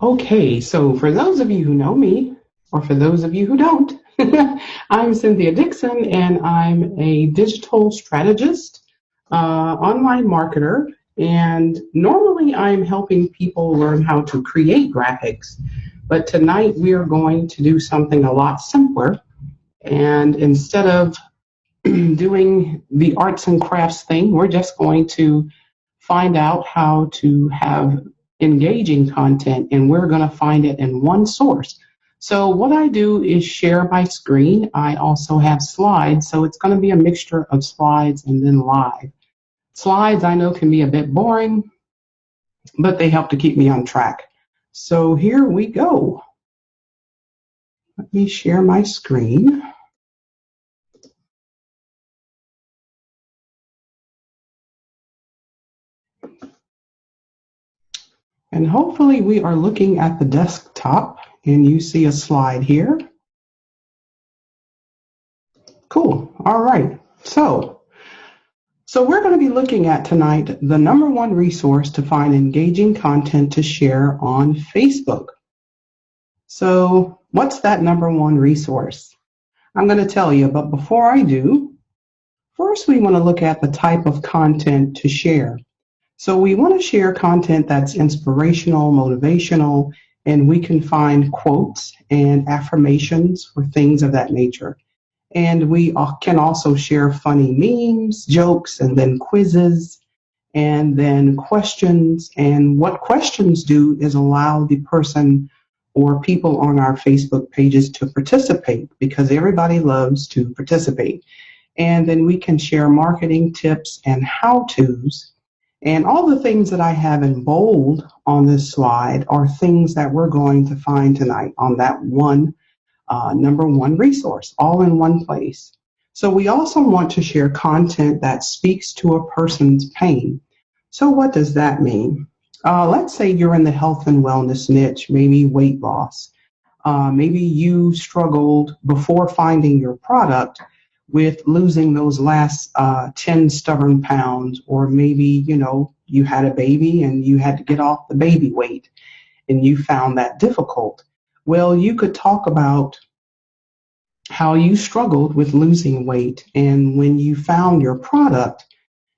Okay, so for those of you who know me, or for those of you who don't, I'm Cynthia Dixon, and I'm a digital strategist, online marketer, and normally I'm helping people learn how to create graphics. But tonight we are going to do something a lot simpler, and instead of doing the arts and crafts thing, we're just going to find out how to have engaging content, and we're going to find it in one source. So what I do is share my screen. I also have slides, so it's going to be a mixture of slides and then live. Slides I know can be a bit boring, but they help to keep me on track. So here we go. Let me share my screen. And hopefully we are looking at the desktop and you see a slide here. Cool. All right. So we're going to be looking at tonight the number one resource to find engaging content to share on Facebook. So what's that number one resource? I'm going to tell you, but before I do, first we want to look at the type of content to share. So we want to share content that's inspirational, motivational, and we can find quotes and affirmations or things of that nature. And we can also share funny memes, jokes, and then quizzes, and then questions. And what questions do is allow the person or people on our Facebook pages to participate, because everybody loves to participate. And then we can share marketing tips and how-tos. And all the things that I have in bold on this slide are things that we're going to find tonight on that one number one resource, all in one place. So we also want to share content that speaks to a person's pain. So what does that mean? Let's say you're in the health and wellness niche, maybe weight loss. Maybe you struggled before finding your product with losing those last 10 stubborn pounds, or maybe, you had a baby and you had to get off the baby weight and you found that difficult. Well, you could talk about how you struggled with losing weight, and when you found your product,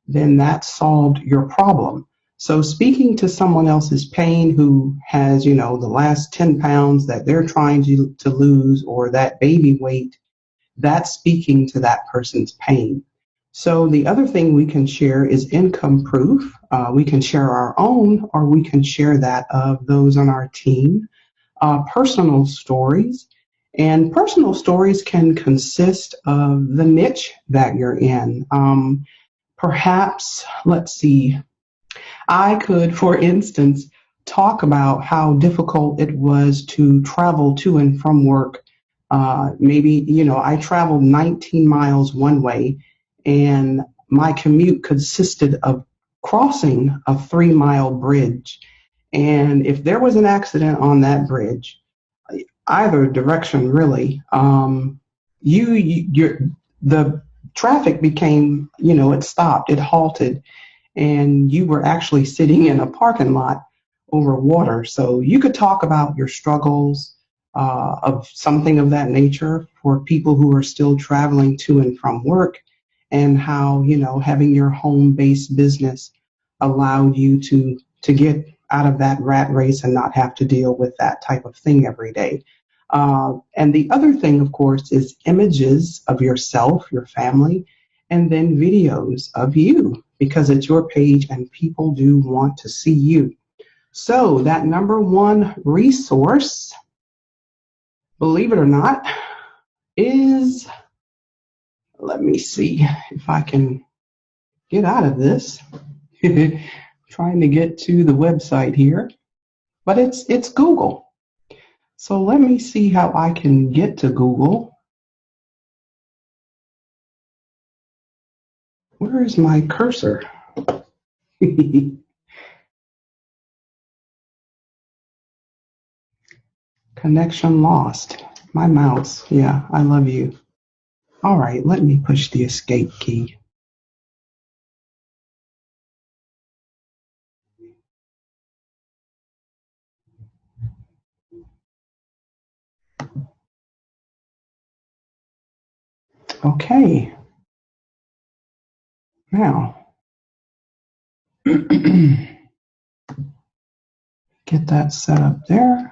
then that solved your problem. So speaking to someone else's pain who has, the last 10 pounds that they're trying to lose, or that baby weight, that's speaking to that person's pain. So the other thing we can share is income proof. We can share our own, or we can share that of those on our team. Personal stories. And personal stories can consist of the niche that you're in. Perhaps, let's see, I could, for instance, talk about how difficult it was to travel to and from work. Maybe, I traveled 19 miles one way, and my commute consisted of crossing a 3-mile bridge. And if there was an accident on that bridge, either direction really, the traffic became, it stopped, it halted, and you were actually sitting in a parking lot over water. So you could talk about your struggles of something of that nature for people who are still traveling to and from work, and how, having your home-based business allowed you to get out of that rat race and not have to deal with that type of thing every day. And the other thing, of course, is images of yourself, your family, and then videos of you, because it's your page and people do want to see you. So that number one resource, believe it or not, is, let me see if I can get out of this. Trying to get to the website here, but it's Google. So let me see how I can get to Google. Where is my cursor? Connection lost. My mouse. Yeah, I love you. All right, let me push the escape key. Okay, now get that set up there.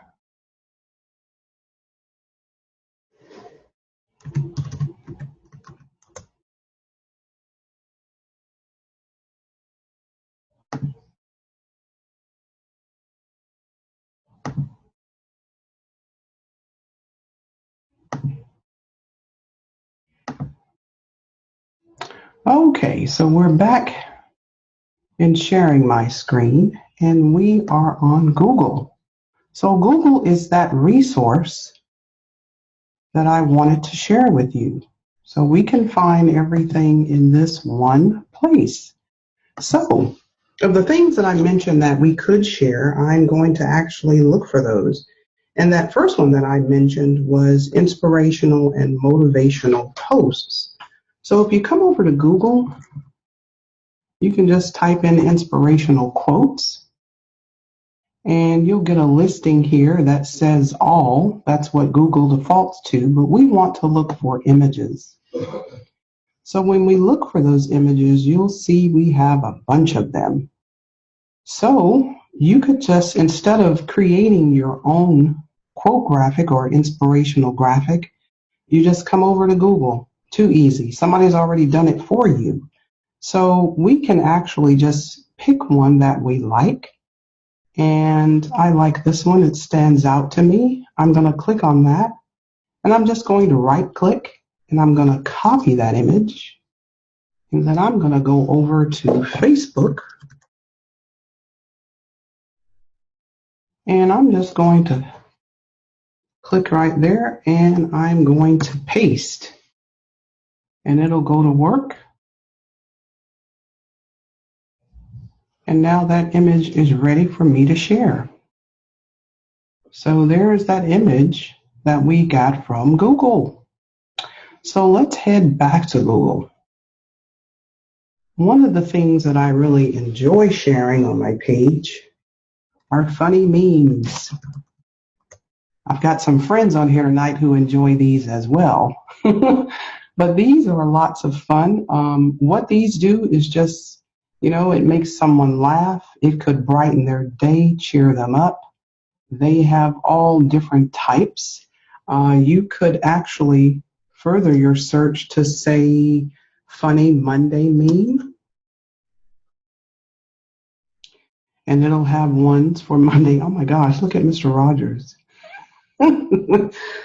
Okay, so we're back in sharing my screen, and we are on Google. So Google is that resource that I wanted to share with you. So we can find everything in this one place. So of the things that I mentioned that we could share, I'm going to actually look for those. And that first one that I mentioned was inspirational and motivational posts. So if you come over to Google, you can just type in inspirational quotes and you'll get a listing here that says all. That's what Google defaults to, but we want to look for images. So when we look for those images, you'll see we have a bunch of them. So you could just, instead of creating your own quote graphic or inspirational graphic, you just come over to Google. Too easy. Somebody's already done it for you. So we can actually just pick one that we like. And I like this one. It stands out to me. I'm going to click on that. And I'm just going to right click and I'm going to copy that image. And then I'm going to go over to Facebook. And I'm just going to click right there and I'm going to paste. And it'll go to work. And now that image is ready for me to share. So there's that image that we got from Google. So let's head back to Google. One of the things that I really enjoy sharing on my page are funny memes. I've got some friends on here tonight who enjoy these as well. But these are lots of fun. What these do is just, it makes someone laugh. It could brighten their day, cheer them up. They have all different types. You could actually further your search to say funny Monday meme. And it'll have ones for Monday. Oh my gosh, look at Mr. Rogers.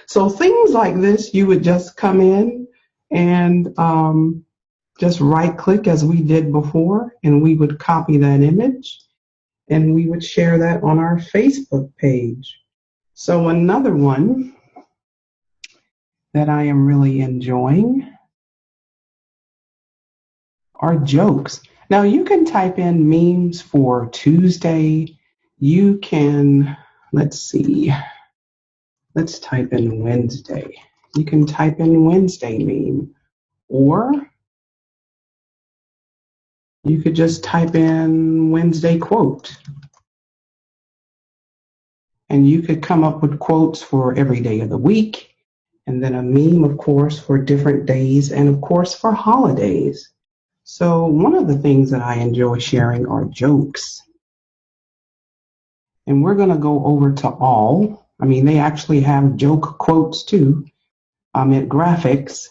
So things like this, you would just come in and just right click as we did before, and we would copy that image and we would share that on our Facebook page. So another one that I am really enjoying are jokes. Now you can type in memes for Tuesday. You can, let's type in Wednesday. You can type in Wednesday meme, or you could just type in Wednesday quote. And you could come up with quotes for every day of the week, and then a meme, of course, for different days, and of course for holidays. So one of the things that I enjoy sharing are jokes. And we're going to go over to all. I mean, they actually have joke quotes too, at graphics.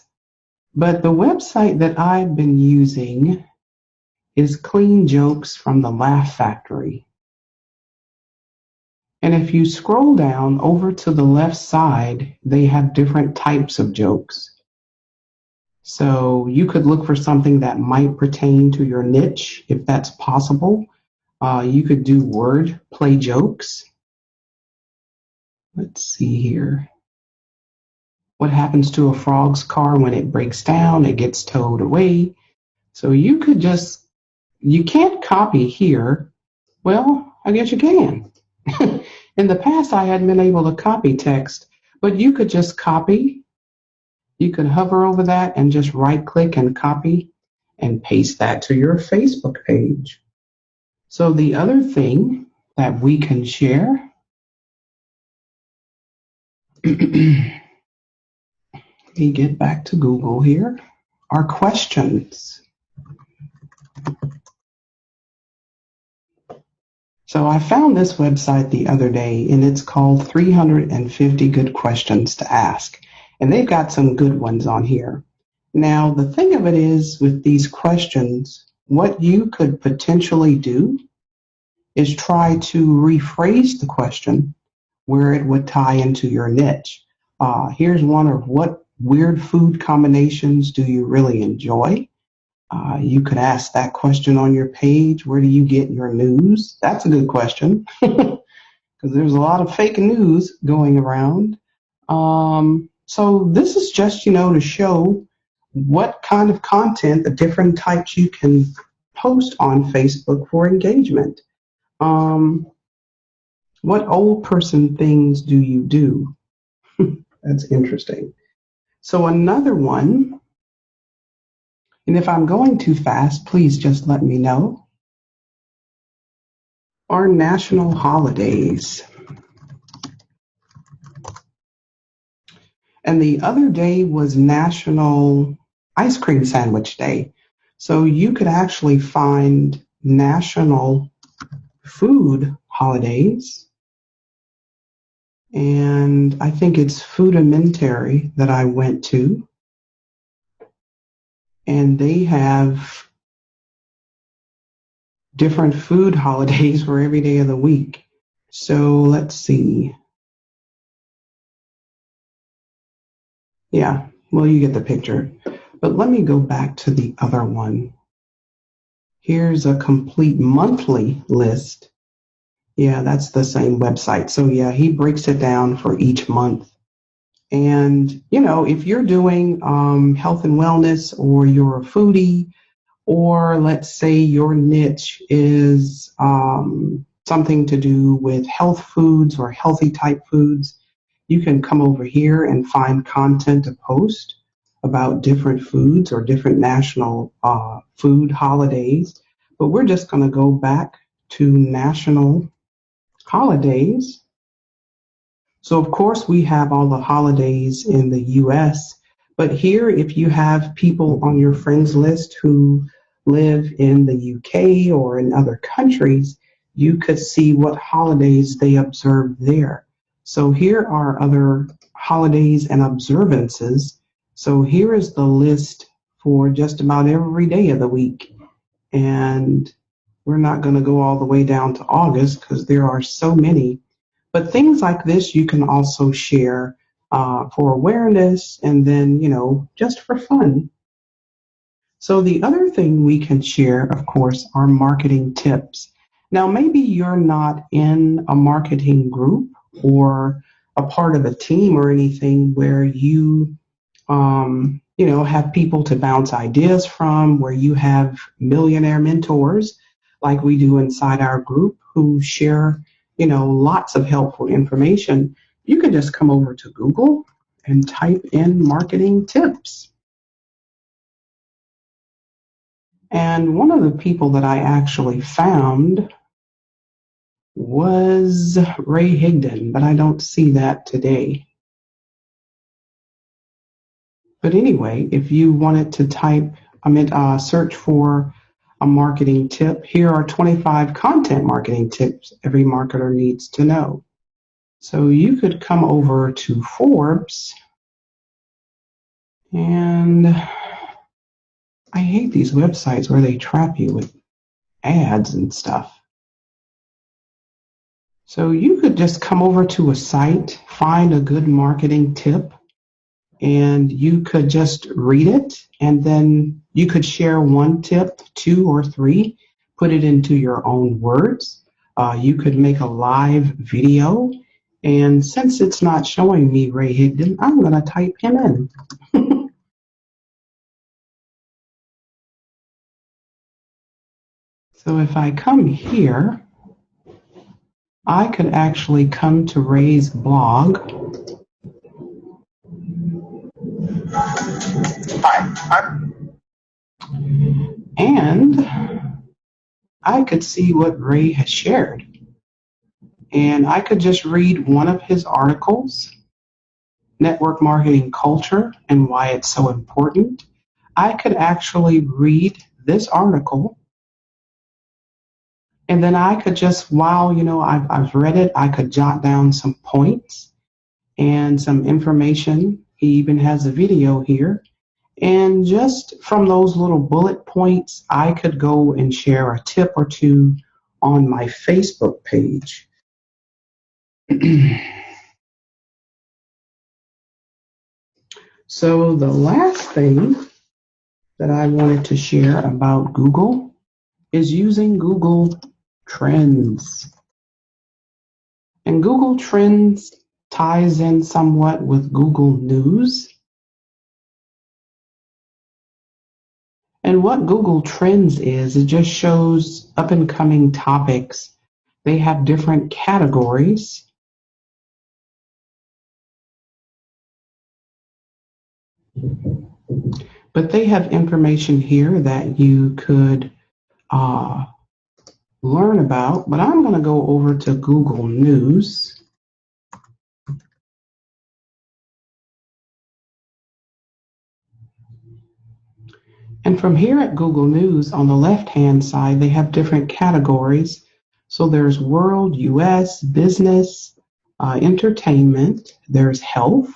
But the website that I've been using is Clean Jokes from the Laugh Factory. And if you scroll down over to the left side, they have different types of jokes. So you could look for something that might pertain to your niche, if that's possible. You could do word play jokes. Let's see here. What happens to a frog's car when it breaks down? It gets towed away. So you can't copy here. Well, I guess you can. In the past, I hadn't been able to copy text, but you could just copy. You could hover over that and just right click and copy and paste that to your Facebook page. So the other thing that we can share, let's Let me get back to Google here. Our questions. So I found this website the other day, and it's called 350 Good Questions to Ask. And they've got some good ones on here. Now, the thing of it is with these questions, what you could potentially do is try to rephrase the question where it would tie into your niche. Here's one of what weird food combinations do you really enjoy? You could ask that question on your page. Where do you get your news? That's a good question because there's a lot of fake news going around. So this is just, to show what kind of content, the different types you can post on Facebook for engagement. What old person things do you do? That's interesting. So another one, and if I'm going too fast, please just let me know, are national holidays. And the other day was National Ice Cream Sandwich Day. So you could actually find national food holidays. And I think it's Foodimentary that I went to. And they have different food holidays for every day of the week. So let's see. Yeah, well, you get the picture. But let me go back to the other one. Here's a complete monthly list. Yeah, that's the same website. So yeah, he breaks it down for each month. And, if you're doing health and wellness, or you're a foodie, or let's say your niche is something to do with health foods or healthy type foods, you can come over here and find content to post about different foods or different national food holidays. But we're just going to go back to national holidays. So of course we have all the holidays in the US, but here if you have people on your friends list who live in the UK or in other countries, you could see what holidays they observe there. So here are other holidays and observances. So here is the list for just about every day of the week. And we're not going to go all the way down to August because there are so many. But things like this you can also share for awareness and then, just for fun. So the other thing we can share, of course, are marketing tips. Now, maybe you're not in a marketing group or a part of a team or anything where you, have people to bounce ideas from, where you have millionaire mentors like we do inside our group who share lots of helpful information. You can just come over to Google and type in marketing tips. And one of the people that I actually found was Ray Higdon, but I don't see that today. But anyway, if you wanted to search for a marketing tip, here are 25 content marketing tips every marketer needs to know. So you could come over to Forbes, and I hate these websites where they trap you with ads and stuff. So you could just come over to a site, find a good marketing tip, and you could just read it, and then you could share one tip, 2 or 3, put it into your own words. You could make a live video, and since it's not showing me Ray Higdon, I'm going to type him in. So if I come here, I could actually come to Ray's blog. And I could see what Ray has shared. And I could just read one of his articles. network marketing culture and why it's so important, I could actually read this article, and then I could just, while I've read it, I could jot down some points and some information. He even has a video here. And just from those little bullet points, I could go and share a tip or two on my Facebook page. So the last thing that I wanted to share about Google is using Google Trends. And Google Trends ties in somewhat with Google News. And what Google Trends is, it just shows up and coming topics. They have different categories. But they have information here that you could learn about. But I'm going to go over to Google News. And from here at Google News, on the left-hand side, they have different categories. So there's world, US, business, entertainment, there's health.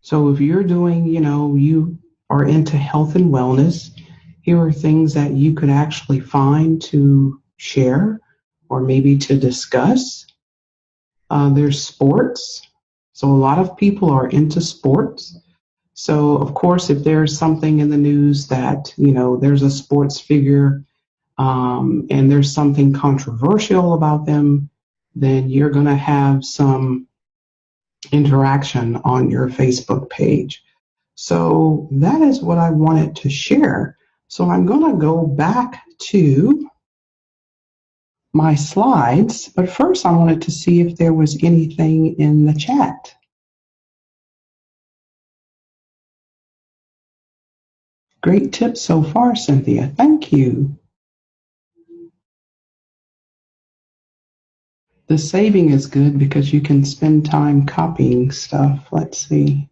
So if you're doing, you are into health and wellness, here are things that you could actually find to share or maybe to discuss. There's sports. So a lot of people are into sports. So, of course, if there's something in the news that, there's a sports figure and there's something controversial about them, then you're going to have some interaction on your Facebook page. So that is what I wanted to share. So I'm going to go back to my slides, but first I wanted to see if there was anything in the chat. Great tips so far, Cynthia. Thank you. The saving is good because you can spend time copying stuff. Let's see.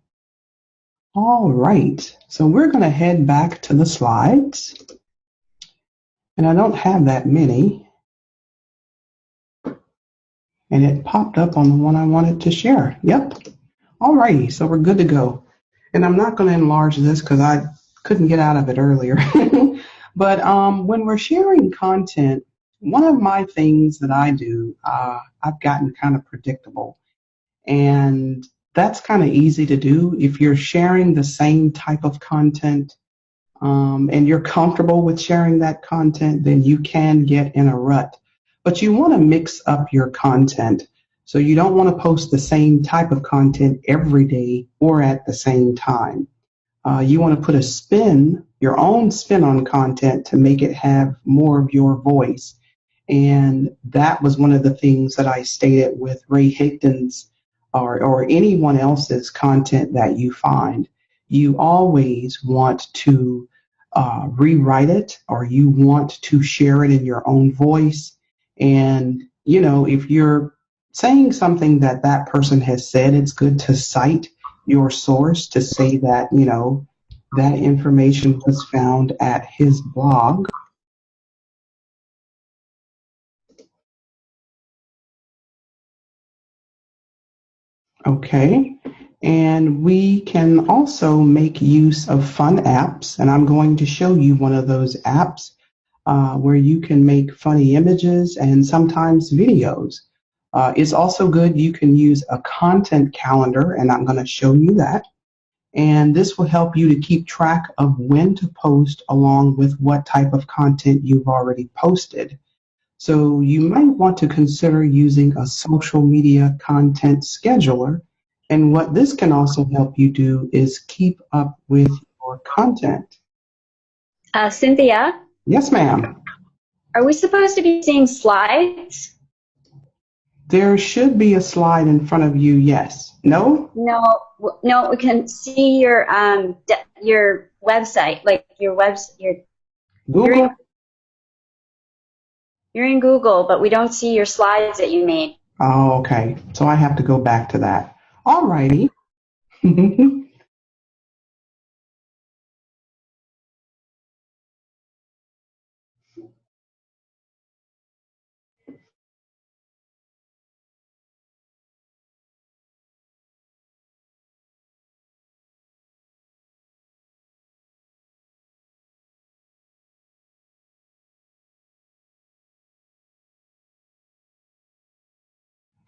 All right. So we're going to head back to the slides. And I don't have that many. And it popped up on the one I wanted to share. Yep. All righty. So we're good to go. And I'm not going to enlarge this because I couldn't get out of it earlier. But when we're sharing content, one of my things that I do, I've gotten kind of predictable. And that's kind of easy to do. If you're sharing the same type of content and you're comfortable with sharing that content, then you can get in a rut. But you want to mix up your content. So you don't want to post the same type of content every day or at the same time. You want to put a spin, your own spin on content to make it have more of your voice. And that was one of the things that I stated with Ray Higdon's or anyone else's content that you find. You always want to rewrite it, or you want to share it in your own voice. And, if you're saying something that that person has said, it's good to cite your source to say that, that information was found at his blog. Okay. And we can also make use of fun apps. And I'm going to show you one of those apps where you can make funny images and sometimes videos. It's also good. You can use a content calendar, and I'm going to show you that. And this will help you to keep track of when to post along with what type of content you've already posted. So you might want to consider using a social media content scheduler. And what this can also help you do is keep up with your content. Cynthia? Yes, ma'am. Are we supposed to be seeing slides? There should be a slide in front of you, yes. No? No, we can see your website, like your website. Google? You're in Google, but we don't see your slides that you made. Oh, okay. So I have to go back to that. All righty.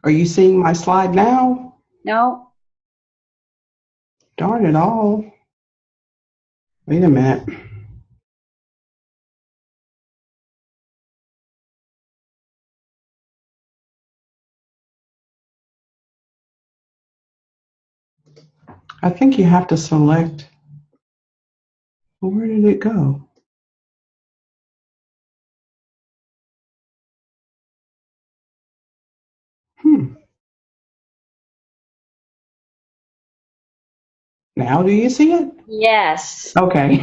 Are you seeing my slide now? No. Darn it all. Wait a minute. I think you have to select. Well, where did it go? Now do you see it? Yes. Okay.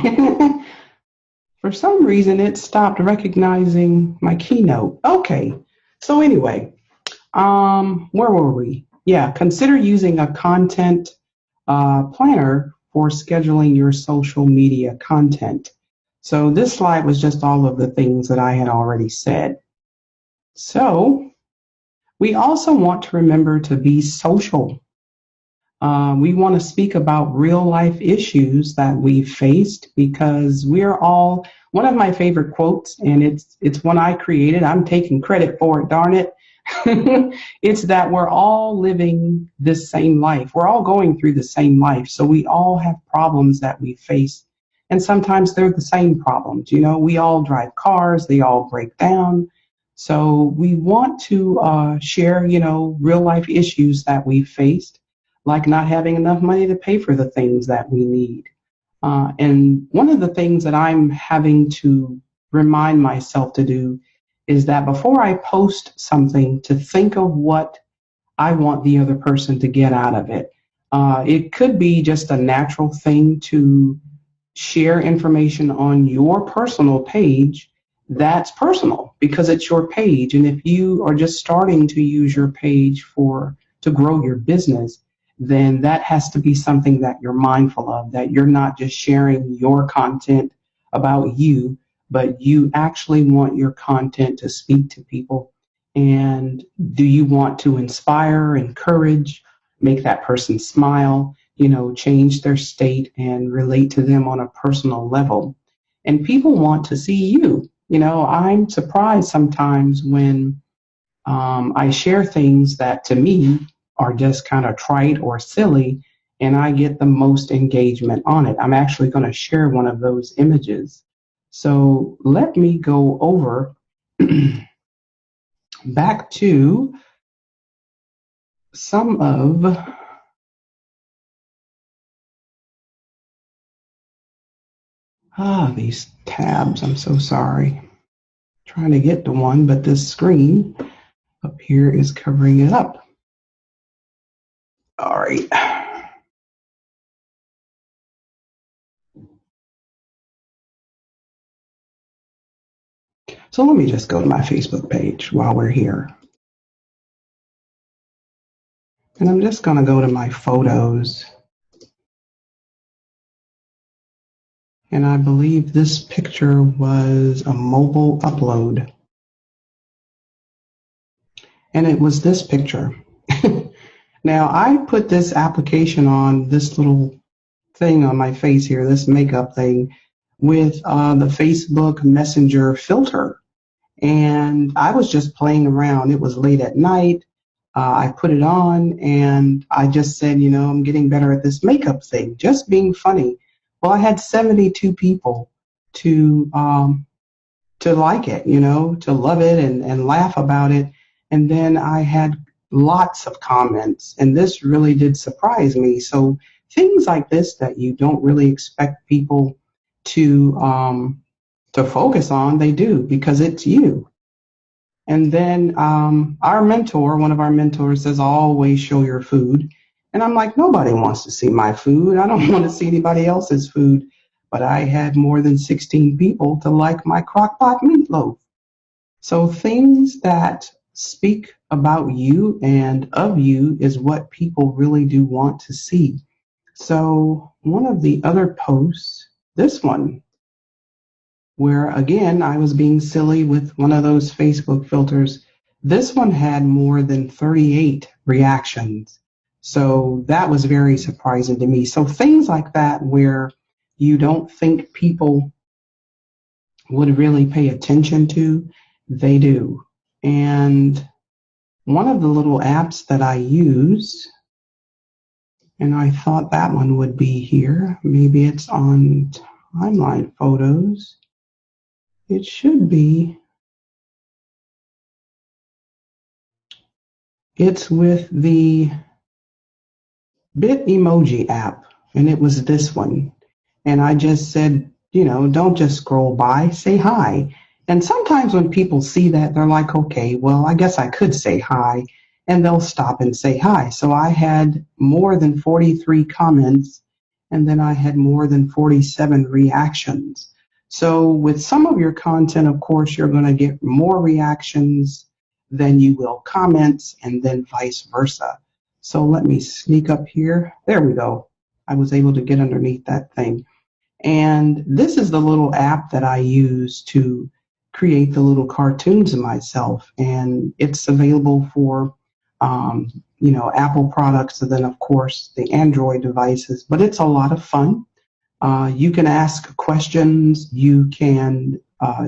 For some reason, it stopped recognizing my keynote. Okay. So anyway, where were we? Yeah, consider using a content planner for scheduling your social media content. So this slide was just all of the things that I had already said. So we also want to remember to be social. We want to speak about real life issues that we've faced because we're all, one of my favorite quotes, and it's one I created. I'm taking credit for it, darn it. It's that we're all living this same life. We're all going through the same life. So we all have problems that we face. And sometimes they're the same problems. You know, we all drive cars, they all break down. So we want to share, you know, real life issues that we've faced, like not having enough money to pay for the things that we need. And one of the things that I'm having to remind myself to do is that before I post something, to think of what I want the other person to get out of it. It could be just a natural thing to share information on your personal page that's personal because it's your page. And if you are just starting to use your page to grow your business, then that has to be something that you're mindful of, that you're not just sharing your content about you, but you actually want your content to speak to people. And do you want to inspire, encourage, make that person smile, you know, change their state and relate to them on a personal level? And people want to see you. You know, I'm surprised sometimes when I share things that to me are just kind of trite or silly, and I get the most engagement on it. I'm actually going to share one of those images. So let me go over back to some of these tabs. I'm so sorry. Trying to get to one, but this screen up here is covering it up. All right. So let me just go to my Facebook page while we're here. And I'm just going to go to my photos. And I believe this picture was a mobile upload. And it was this picture. Now, I put this application on this little thing on my face here, this makeup thing, with the Facebook Messenger filter. And I was just playing around. It was late at night. I put it on and I just said, you know, I'm getting better at this makeup thing, just being funny. Well, I had 72 people to like it, you know, to love it and laugh about it. And then I had lots of comments, and this really did surprise me. So things like this that you don't really expect people to focus on, they do because it's you. And then our mentor, one of our mentors, says always show your food. And I'm like, nobody wants to see my food. I don't want to see anybody else's food. But I had more than 16 people to like my crock pot meatloaf. So things that speak about you and of you is what people really do want to see. So one of the other posts, this one, where again I was being silly with one of those Facebook filters, this one had more than 38 reactions. So that was very surprising to me. So things like that where you don't think people would really pay attention to, they do. And one of the little apps that I use, and I thought that one would be here. Maybe it's on timeline photos. It should be. It's with the Bitmoji app, and it was this one. And I just said, don't just scroll by, say hi. And sometimes when people see that, they're like, okay, well, I guess I could say hi, and they'll stop and say hi. So I had more than 43 comments, and then I had more than 47 reactions. So with some of your content, of course, you're going to get more reactions than you will comments, and then vice versa. So let me sneak up here. There we go. I was able to get underneath that thing. And this is the little app that I use to create the little cartoons of myself. And it's available for, Apple products, and then, of course, the Android devices. But it's a lot of fun. You can ask questions. You can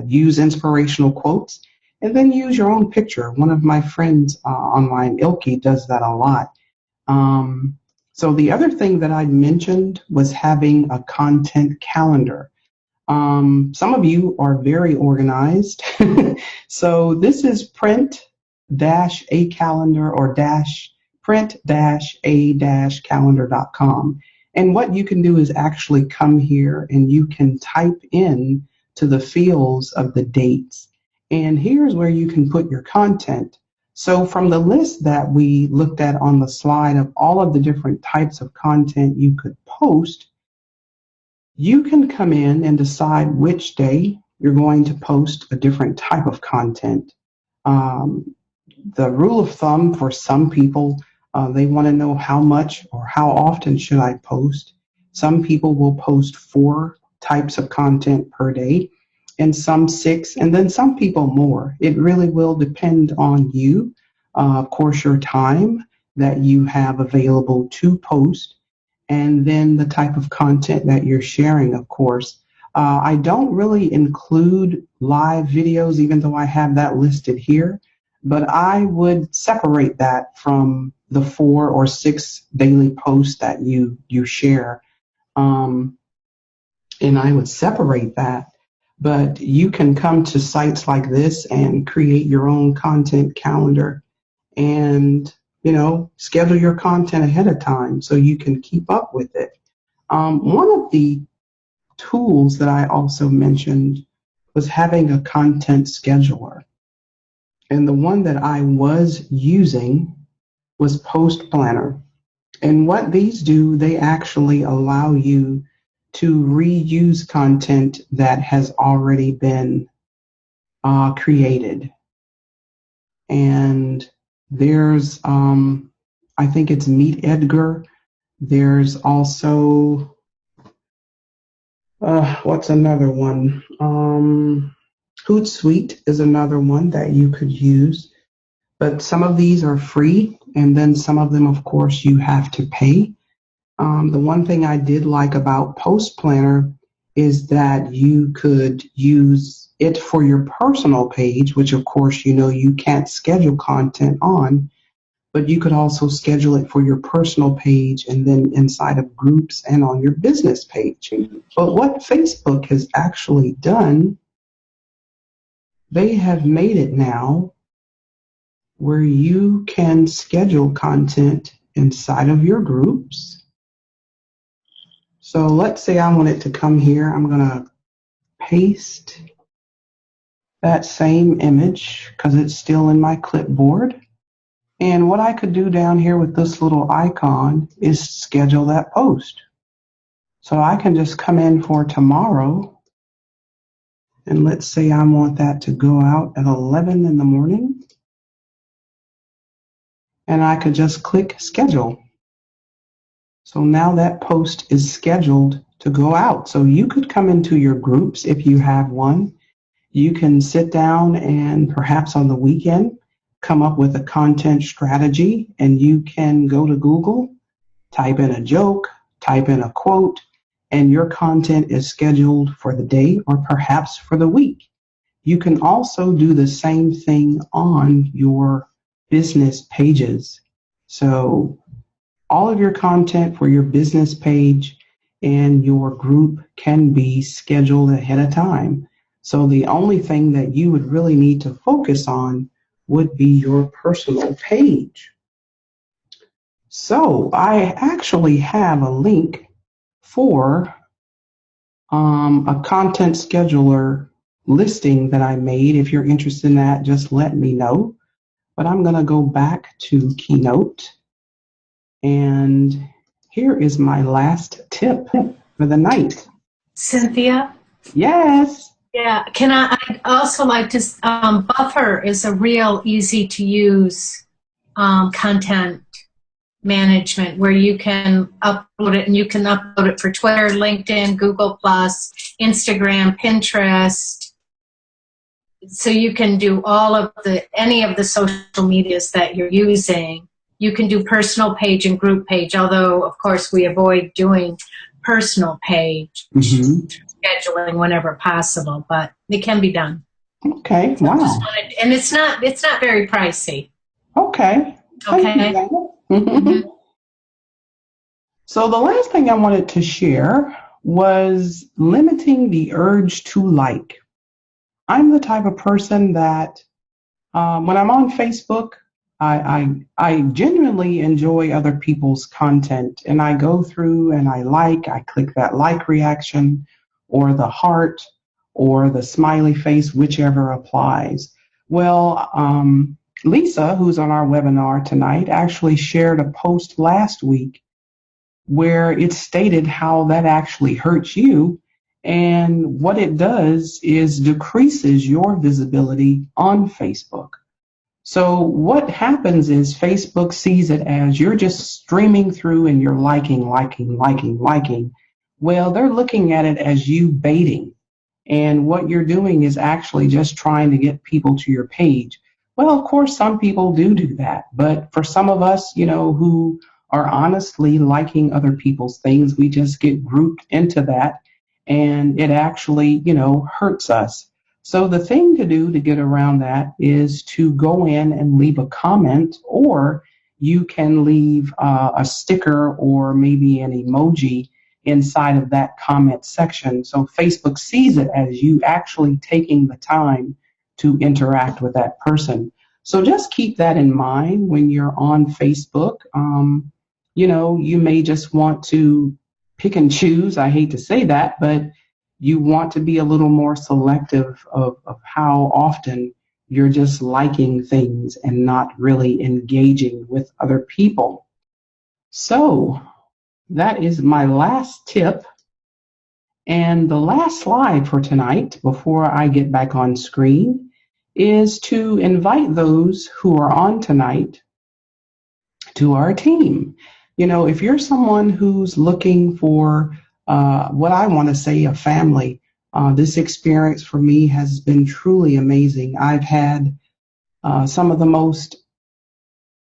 use inspirational quotes, and then use your own picture. One of my friends online, Ilke, does that a lot. So the other thing that I mentioned was having a content calendar. Some of you are very organized. So this is print-a-calendar or print-a-calendar.com. And what you can do is actually come here and you can type in to the fields of the dates. And here's where you can put your content. So from the list that we looked at on the slide of all of the different types of content you could post, you can come in and decide which day you're going to post a different type of content. The rule of thumb for some people, they want to know how much or how often should I post. Some people will post 4 types of content per day, and some 6, and then some people more. It really will depend on you, of course, your time that you have available to post, and then the type of content that you're sharing, of course. I don't really include live videos, even though I have that listed here, but I would separate that from the 4 or 6 daily posts that you share. And I would separate that. But you can come to sites like this and create your own content calendar and, schedule your content ahead of time so you can keep up with it. One of the tools that I also mentioned was having a content scheduler. And the one that I was using was Post Planner. And what these do, they actually allow you to reuse content that has already been created. And there's, I think it's Meet Edgar. There's also, what's another one? Hootsuite is another one that you could use. But some of these are free, and then some of them, of course, you have to pay. The one thing I did like about Post Planner is that you could use it for your personal page, which of course you can't schedule content on, but you could also schedule it for your personal page and then inside of groups and on your business page. But what Facebook has actually done, they have made it now where you can schedule content inside of your groups. So let's say I want it to come here. I'm going to paste that same image because it's still in my clipboard. And what I could do down here with this little icon is schedule that post. So I can just come in for tomorrow. And let's say I want that to go out at 11 in the morning. and I could just click schedule. So now that post is scheduled to go out. So you could come into your groups if you have one. You can sit down and perhaps on the weekend come up with a content strategy, and you can go to Google, type in a joke, type in a quote, and your content is scheduled for the day or perhaps for the week. You can also do the same thing on your business pages. So all of your content for your business page and your group can be scheduled ahead of time. So the only thing that you would really need to focus on would be your personal page. So I actually have a link for a content scheduler listing that I made. If you're interested in that, just let me know. But I'm going to go back to Keynote. And here is my last tip for the night. Cynthia? Yes. Yeah, I'd also like to, Buffer is a real easy to use content management where you can upload it, and you can upload it for Twitter, LinkedIn, Google+, Instagram, Pinterest. So you can do any of the social medias that you're using. You can do personal page and group page, although, of course, we avoid doing personal page scheduling whenever possible, but it can be done. Okay, wow. And it's not very pricey. Okay. Okay. So the last thing I wanted to share was limiting the urge to like. I'm the type of person that when I'm on Facebook, I genuinely enjoy other people's content, and I go through and I click that like reaction or the heart or the smiley face, whichever applies. Well, Lisa, who's on our webinar tonight, actually shared a post last week where it stated how that actually hurts you. And what it does is decreases your visibility on Facebook. So what happens is Facebook sees it as you're just streaming through and you're liking. Well, they're looking at it as you baiting. And what you're doing is actually just trying to get people to your page. Well, of course, some people do that. But for some of us, who are honestly liking other people's things, we just get grouped into that. And it actually, hurts us. So the thing to do to get around that is to go in and leave a comment, or you can leave a sticker or maybe an emoji inside of that comment section. So Facebook sees it as you actually taking the time to interact with that person. So just keep that in mind when you're on Facebook. You may just want to pick and choose. I hate to say that, but you want to be a little more selective of how often you're just liking things and not really engaging with other people. So that is my last tip. And the last slide for tonight, before I get back on screen, is to invite those who are on tonight to our team. If you're someone who's looking for what I want to say, a family, this experience for me has been truly amazing. I've had some of the most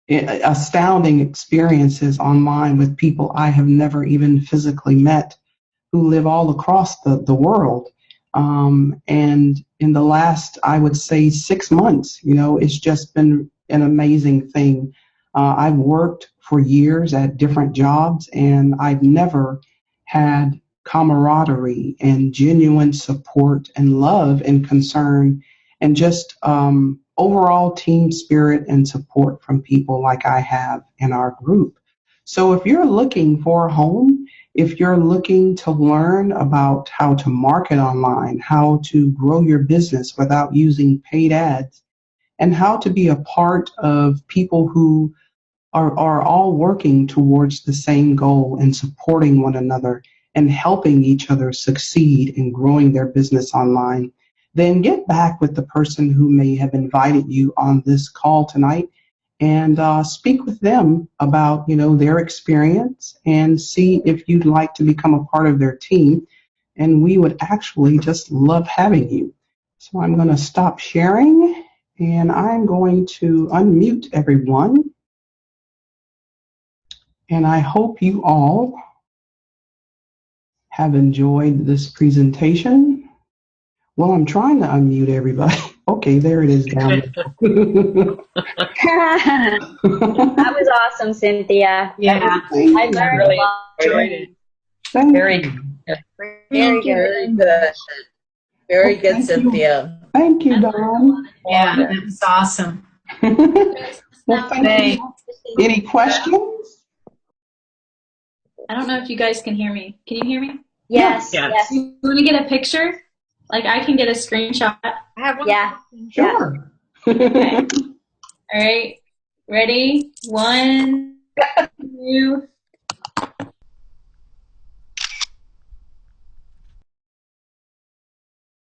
astounding experiences online with people I have never even physically met, who live all across the world. And in the last, I would say, 6 months, it's just been an amazing thing. I've worked for years at different jobs, and I've never had camaraderie and genuine support and love and concern and just overall team spirit and support from people like I have in our group. So if you're looking for a home, if you're looking to learn about how to market online, how to grow your business without using paid ads, and how to be a part of people who are all working towards the same goal and supporting one another and helping each other succeed in growing their business online, then get back with the person who may have invited you on this call tonight and speak with them about, their experience and see if you'd like to become a part of their team. And we would actually just love having you. So I'm going to stop sharing and I'm going to unmute everyone. And I hope you all have enjoyed this presentation. Well, I'm trying to unmute everybody. Okay, there it is down there. That was awesome, Cynthia. Yeah. I learned Really a lot. enjoyed it. Thank Very you. good. Very good. Very good. Very Well, good, thank you. Cynthia. Thank you, Dawn. Yeah, that was awesome. Well, thank you. Any questions? I don't know if you guys can hear me. Can you hear me? Yes. Yes. Yes. You want to get a picture? Like I can get a screenshot. I have one. Yeah. Sure. All right. Ready? 1, 2,